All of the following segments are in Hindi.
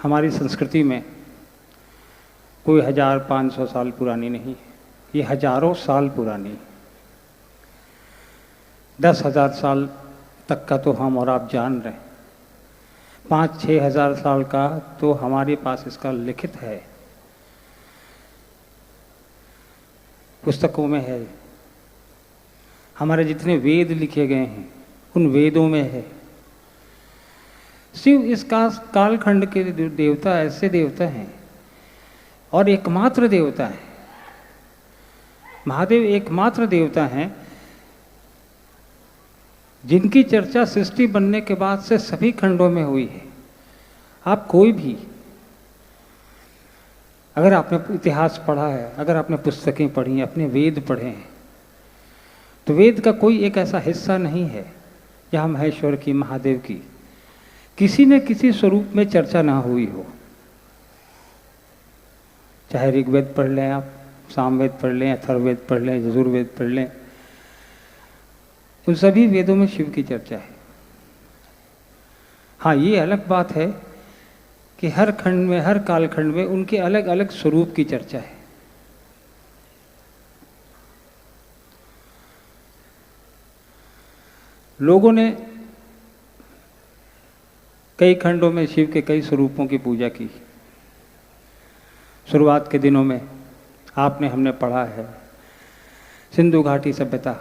हमारी संस्कृति में कोई 1500 साल पुरानी नहीं है, ये हजारों साल पुरानी। 10,000 साल तक का तो हम और आप जान रहे हैं, 5-6 हज़ार साल का तो हमारे पास इसका लिखित है, पुस्तकों में है। हमारे जितने वेद लिखे गए हैं उन वेदों में है। शिव इस कालखंड के देवता ऐसे देवता हैं और एकमात्र देवता है। महादेव एकमात्र देवता हैं जिनकी चर्चा सृष्टि बनने के बाद से सभी खंडों में हुई है। आप कोई भी, अगर आपने इतिहास पढ़ा है, अगर आपने पुस्तकें पढ़ी, अपने वेद पढ़े हैं, तो वेद का कोई एक ऐसा हिस्सा नहीं है जहाँ महेश्वर की, महादेव की किसी न किसी स्वरूप में चर्चा ना हुई हो। चाहे ऋग्वेद पढ़ लें आप, सामवेद पढ़ लें, अथर्ववेद पढ़ लें, यजुर्वेद पढ़ लें, उन सभी वेदों में शिव की चर्चा है। हाँ, ये अलग बात है कि हर खंड में, हर कालखंड में उनके अलग अलग स्वरूप की चर्चा है। लोगों ने कई खंडों में शिव के कई स्वरूपों की पूजा की। शुरुआत के दिनों में आपने, हमने पढ़ा है सिंधु घाटी सभ्यता।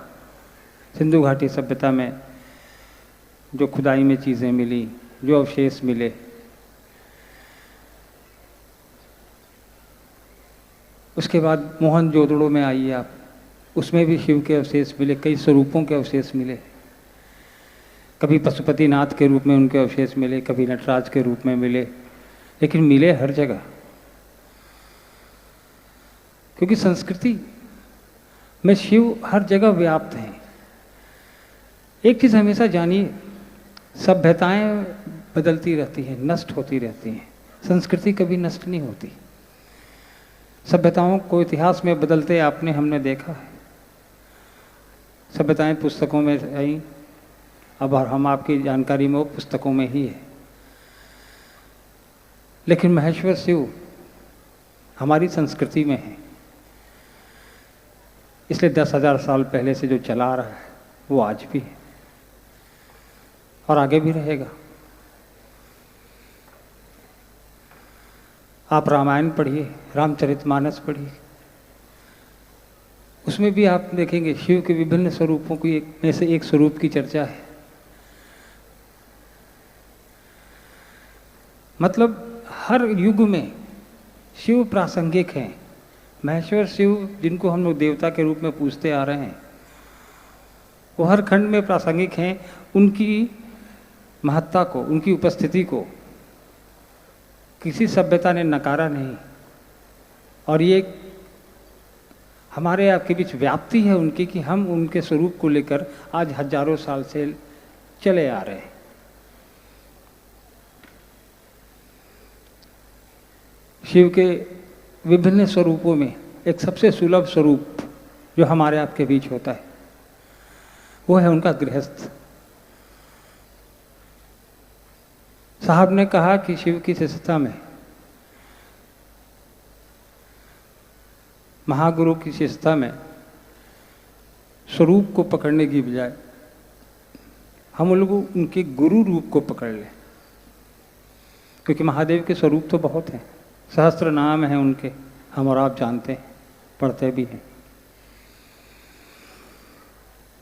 सिंधु घाटी सभ्यता में जो खुदाई में चीज़ें मिली, जो अवशेष मिले, उसके बाद मोहनजोदड़ो में आइए आप, उसमें भी शिव के अवशेष मिले, कई स्वरूपों के अवशेष मिले। कभी पशुपतिनाथ के रूप में उनके अवशेष मिले, कभी नटराज के रूप में मिले, लेकिन मिले हर जगह, क्योंकि संस्कृति में शिव हर जगह व्याप्त हैं। एक चीज़ हमेशा जानिए, सभ्यताएं बदलती रहती हैं, नष्ट होती रहती हैं, संस्कृति कभी नष्ट नहीं होती। सभ्यताओं को इतिहास में बदलते आपने, हमने देखा है। सभ्यताएं पुस्तकों में आई, अब हम आपकी जानकारी में वो पुस्तकों में ही है। लेकिन महेश्वर शिव हमारी संस्कृति में है, इसलिए 10,000 साल पहले से जो चला आ रहा है वो आज भी है और आगे भी रहेगा। आप रामायण पढ़िए, रामचरितमानस पढ़िए, उसमें भी आप देखेंगे शिव के विभिन्न स्वरूपों की में से एक स्वरूप की चर्चा है। मतलब हर युग में शिव प्रासंगिक हैं। महेश्वर शिव, जिनको हम लोग देवता के रूप में पूजते आ रहे हैं, वो हर खंड में प्रासंगिक हैं। उनकी महत्ता को, उनकी उपस्थिति को किसी सभ्यता ने नकारा नहीं, और ये हमारे आपके बीच व्याप्ति है उनकी कि हम उनके स्वरूप को लेकर आज हजारों साल से चले आ रहे हैं। शिव के विभिन्न स्वरूपों में एक सबसे सुलभ स्वरूप जो हमारे आपके बीच होता है वो है उनका गृहस्थ। साहब ने कहा कि शिव की शिष्यता में, महागुरु की शिष्यता में स्वरूप को पकड़ने की बजाय हम लोग उनके गुरु रूप को पकड़ लें, क्योंकि महादेव के स्वरूप तो बहुत हैं, सहस्त्र नाम हैं उनके, हम और आप जानते हैं, पढ़ते भी हैं।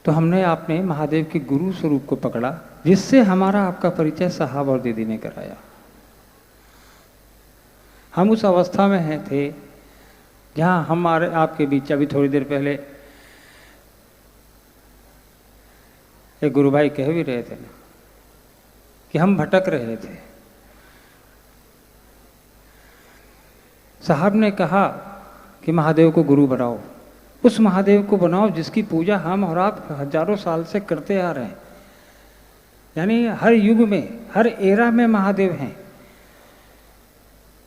तो हमने आपने महादेव के गुरु स्वरूप को पकड़ा, जिससे हमारा आपका परिचय साहब और दीदी ने कराया। हम उस अवस्था में हैं थे जहाँ हमारे आपके बीच अभी थोड़ी देर पहले एक गुरु भाई कह भी रहे थे ना कि हम भटक रहे थे। साहब ने कहा कि महादेव को गुरु बनाओ, उस महादेव को बनाओ जिसकी पूजा हम और आप हजारों साल से करते आ रहे हैं। यानी हर युग में, हर एरा में महादेव हैं,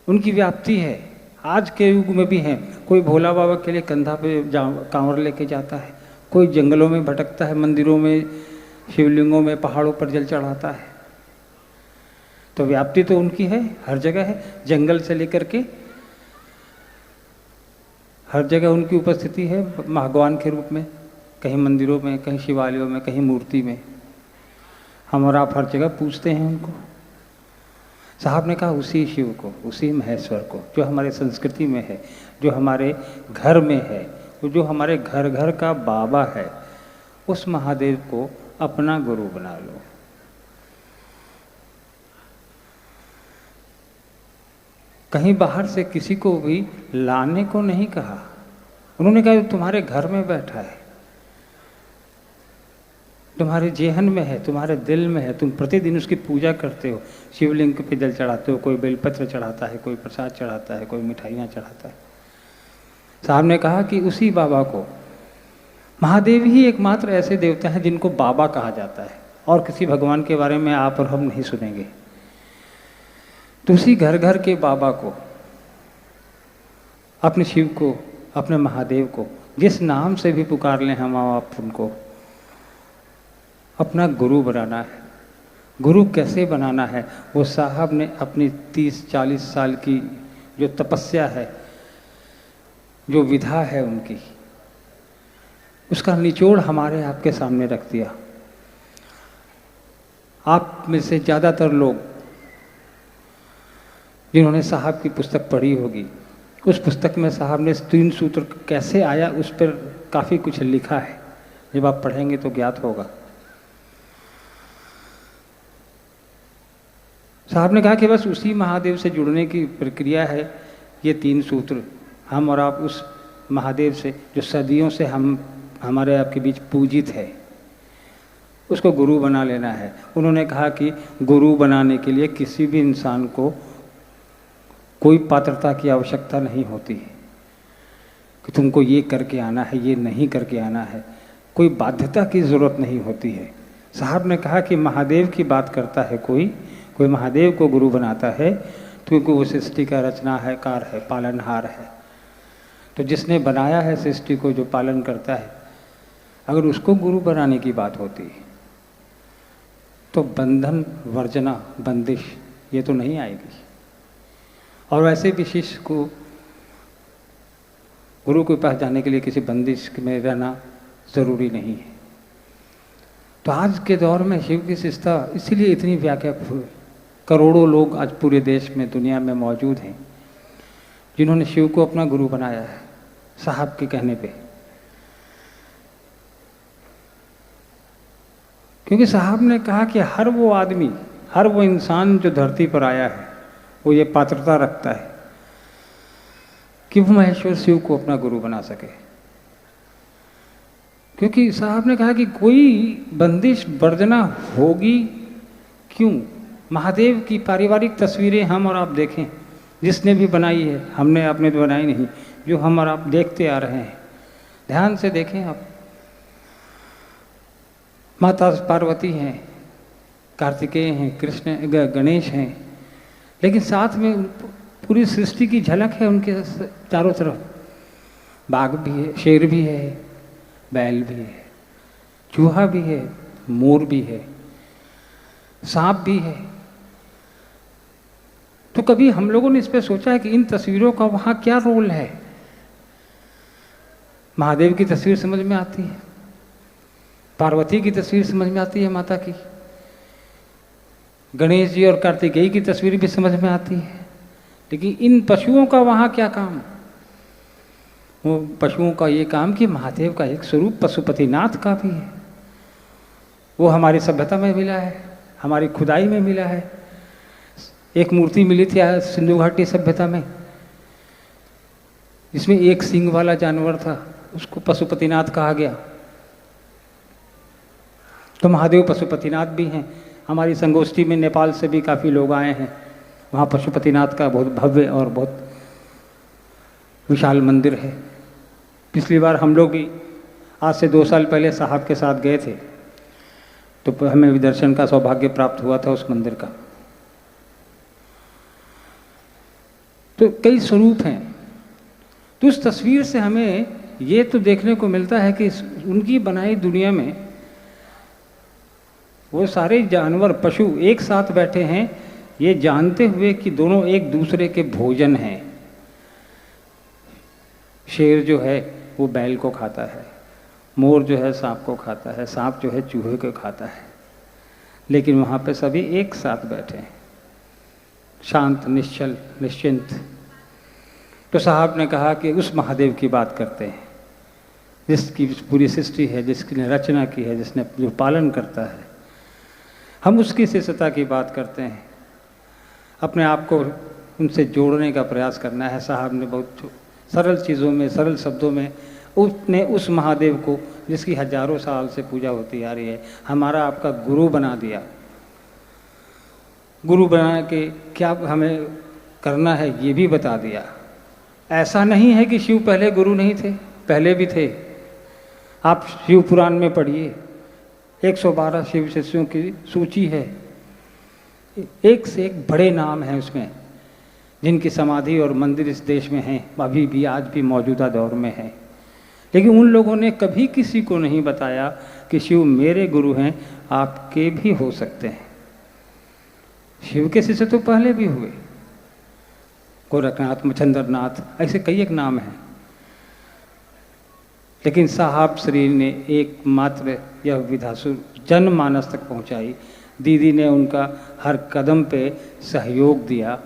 उनकी व्याप्ति है, आज के युग में भी हैं। कोई भोला बाबा के लिए कंधा पे कांवर लेके जाता है, कोई जंगलों में भटकता है, मंदिरों में, शिवलिंगों में, पहाड़ों पर जल चढ़ाता है, तो व्याप्ति तो उनकी है, हर जगह है, जंगल से लेकर के हर जगह उनकी उपस्थिति है भगवान के रूप में, कहीं मंदिरों में, कहीं शिवालयों में, कहीं मूर्ति में। हम और आप हर जगह पूजते हैं उनको। साहब ने कहा उसी शिव को, उसी महेश्वर को जो हमारे संस्कृति में है, जो हमारे घर में है, जो हमारे घर घर का बाबा है, उस महादेव को अपना गुरु बना लो। कहीं बाहर से किसी को भी लाने को नहीं कहा। उन्होंने कहा तुम्हारे घर में बैठा है, तुम्हारे जेहन में है, तुम्हारे दिल में है, तुम प्रतिदिन उसकी पूजा करते हो, शिवलिंग पे जल चढ़ाते हो, कोई बेलपत्र चढ़ाता है, कोई प्रसाद चढ़ाता है, कोई मिठाइयाँ चढ़ाता है। साहब ने कहा कि उसी बाबा को, महादेव ही एकमात्र ऐसे देवता हैं जिनको बाबा कहा जाता है, और किसी भगवान के बारे में आप और हम नहीं सुनेंगे। तो उसी घर घर के बाबा को, अपने शिव को, अपने महादेव को, जिस नाम से भी पुकार लें हम आप उनको, अपना गुरु बनाना है। गुरु कैसे बनाना है, वो साहब ने अपनी 30-40 साल की जो तपस्या है, जो विधा है उनकी, उसका निचोड़ हमारे आपके सामने रख दिया। आप में से ज़्यादातर लोग जिन्होंने साहब की पुस्तक पढ़ी होगी, उस पुस्तक में साहब ने 3 सूत्र कैसे आया उस पर काफ़ी कुछ लिखा है। जब आप पढ़ेंगे तो ज्ञात होगा। साहब ने कहा कि बस उसी महादेव से जुड़ने की प्रक्रिया है ये 3 सूत्र। हम और आप उस महादेव से जो सदियों से हमारे आपके बीच पूजित है, उसको गुरु बना लेना है। उन्होंने कहा कि गुरु बनाने के लिए किसी भी इंसान को कोई पात्रता की आवश्यकता नहीं होती है कि तुमको ये करके आना है, ये नहीं करके आना है, कोई बाध्यता की ज़रूरत नहीं होती है। साहब ने कहा कि महादेव की बात करता है कोई महादेव को गुरु बनाता है क्योंकि वो सृष्टि का रचनाकार है, पालनहार है। तो जिसने बनाया है सृष्टि को, जो पालन करता है, अगर उसको गुरु बनाने की बात होती तो बंधन, वर्जना, बंदिश ये तो नहीं आएगी। और वैसे भी शिष्य को गुरु के पास जाने के लिए किसी बंदिश में रहना ज़रूरी नहीं है। तो आज के दौर में शिव की शिष्टता इसीलिए इतनी व्यापक, करोड़ों लोग आज पूरे देश में, दुनिया में मौजूद हैं जिन्होंने शिव को अपना गुरु बनाया है साहब के कहने पे। क्योंकि साहब ने कहा कि हर वो आदमी, हर वो इंसान जो धरती पर आया है, वो ये पात्रता रखता है कि वो महेश्वर शिव को अपना गुरु बना सके। क्योंकि साहब ने कहा कि कोई बंदिश वर्जना होगी क्यों। महादेव की पारिवारिक तस्वीरें हम और आप देखें, जिसने भी बनाई है, हमने आपने तो बनाई नहीं, जो हम और आप देखते आ रहे हैं, ध्यान से देखें आप। माता पार्वती हैं, कार्तिकेय हैं, कृष्ण गणेश हैं, लेकिन साथ में पूरी सृष्टि की झलक है उनके चारों तरफ। बाघ भी है, शेर भी है, बैल भी है, चूहा भी है, मोर भी है, सांप भी है। तो कभी हम लोगों ने इस पर सोचा है कि इन तस्वीरों का वहाँ क्या रोल है। महादेव की तस्वीर समझ में आती है, पार्वती की तस्वीर समझ में आती है माता की, गणेश जी और कार्तिकेय की तस्वीर भी समझ में आती है, लेकिन इन पशुओं का वहाँ क्या काम। वो पशुओं का ये काम कि महादेव का एक स्वरूप पशुपतिनाथ का भी है। वो हमारी सभ्यता में मिला है, हमारी खुदाई में मिला है। एक मूर्ति मिली थी सिंधु घाटी सभ्यता में, जिसमें एक सींग वाला जानवर था, उसको पशुपतिनाथ कहा गया। तो महादेव पशुपतिनाथ भी हैं। हमारी संगोष्ठी में नेपाल से भी काफ़ी लोग आए हैं। वहाँ पशुपतिनाथ का बहुत भव्य और बहुत विशाल मंदिर है। पिछली बार हम लोग भी आज से 2 साल पहले साहब के साथ गए थे, तो हमें भी दर्शन का सौभाग्य प्राप्त हुआ था उस मंदिर का। तो कई स्वरूप हैं। तो उस तस्वीर से हमें ये तो देखने को मिलता है कि उनकी बनाई दुनिया में वो सारे जानवर, पशु एक साथ बैठे हैं, ये जानते हुए कि दोनों एक दूसरे के भोजन हैं। शेर जो है वो बैल को खाता है, मोर जो है सांप को खाता है, सांप जो है चूहे को खाता है, लेकिन वहाँ पे सभी एक साथ बैठे हैं, शांत, निश्चल, निश्चिंत। तो साहब ने कहा कि उस महादेव की बात करते हैं जिसकी पूरी सृष्टि है, जिसने रचना की है, जिसने जो पालन करता है। हम उसकी शिष्टता की बात करते हैं, अपने आप को उनसे जोड़ने का प्रयास करना है। साहब ने बहुत सरल चीज़ों में, सरल शब्दों में उसने उस महादेव को, जिसकी हजारों साल से पूजा होती आ रही है, हमारा आपका गुरु बना दिया। गुरु बना के क्या हमें करना है ये भी बता दिया। ऐसा नहीं है कि शिव पहले गुरु नहीं थे, पहले भी थे। आप शिव पुराण में पढ़िए, 112 शिव शिष्यों की सूची है, एक से एक बड़े नाम हैं उसमें, जिनकी समाधि और मंदिर इस देश में हैं, अभी भी, आज भी मौजूदा दौर में हैं। लेकिन उन लोगों ने कभी किसी को नहीं बताया कि शिव मेरे गुरु हैं, आपके भी हो सकते हैं। शिव के शिष्य तो पहले भी हुए, गोरखनाथ, मच्छंद्रनाथ, ऐसे कई एक नाम हैं। लेकिन साहब श्री ने एकमात्र यह विधासुर जनमानस तक पहुंचाई। दीदी ने उनका हर कदम पे सहयोग दिया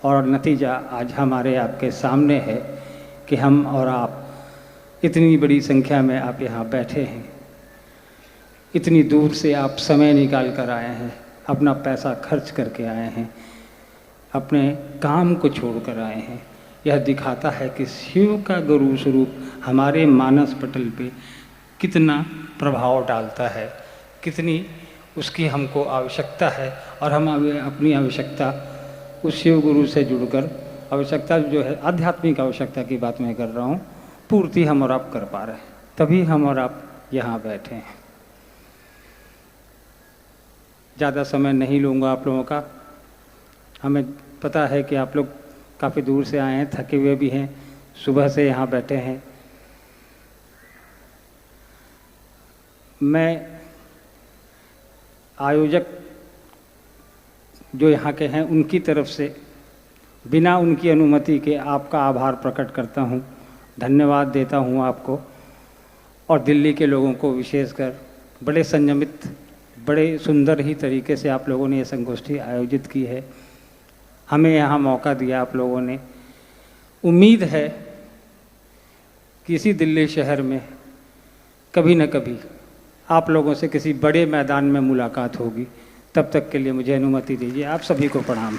और नतीजा आज हमारे आपके सामने है कि हम और आप इतनी बड़ी संख्या में आप यहाँ बैठे हैं, इतनी दूर से आप समय निकाल कर आए हैं, अपना पैसा खर्च करके आए हैं, अपने काम को छोड़कर आए हैं। यह दिखाता है कि शिव का गुरु स्वरूप हमारे मानस पटल पे कितना प्रभाव डालता है, कितनी उसकी हमको आवश्यकता है। और हम अपनी आवश्यकता उस शिव गुरु से जुड़कर, आवश्यकता जो है आध्यात्मिक आवश्यकता की बात मैं कर रहा हूँ, पूर्ति हम और आप कर पा रहे हैं, तभी हम और आप यहाँ बैठे हैं। ज़्यादा समय नहीं लूँगा आप लोगों का। हमें पता है कि आप लोग काफ़ी दूर से आए हैं, थके हुए भी हैं, सुबह से यहाँ बैठे हैं। मैं आयोजक जो यहाँ के हैं उनकी तरफ से बिना उनकी अनुमति के आपका आभार प्रकट करता हूँ, धन्यवाद देता हूँ आपको। और दिल्ली के लोगों को विशेषकर बड़े संयमित, बड़े सुंदर ही तरीके से आप लोगों ने ये संगोष्ठी आयोजित की है, हमें यहाँ मौका दिया आप लोगों ने। उम्मीद है कि इसी दिल्ली शहर में कभी न कभी आप लोगों से किसी बड़े मैदान में मुलाकात होगी। तब तक के लिए मुझे अनुमति दीजिए। आप सभी को प्रणाम।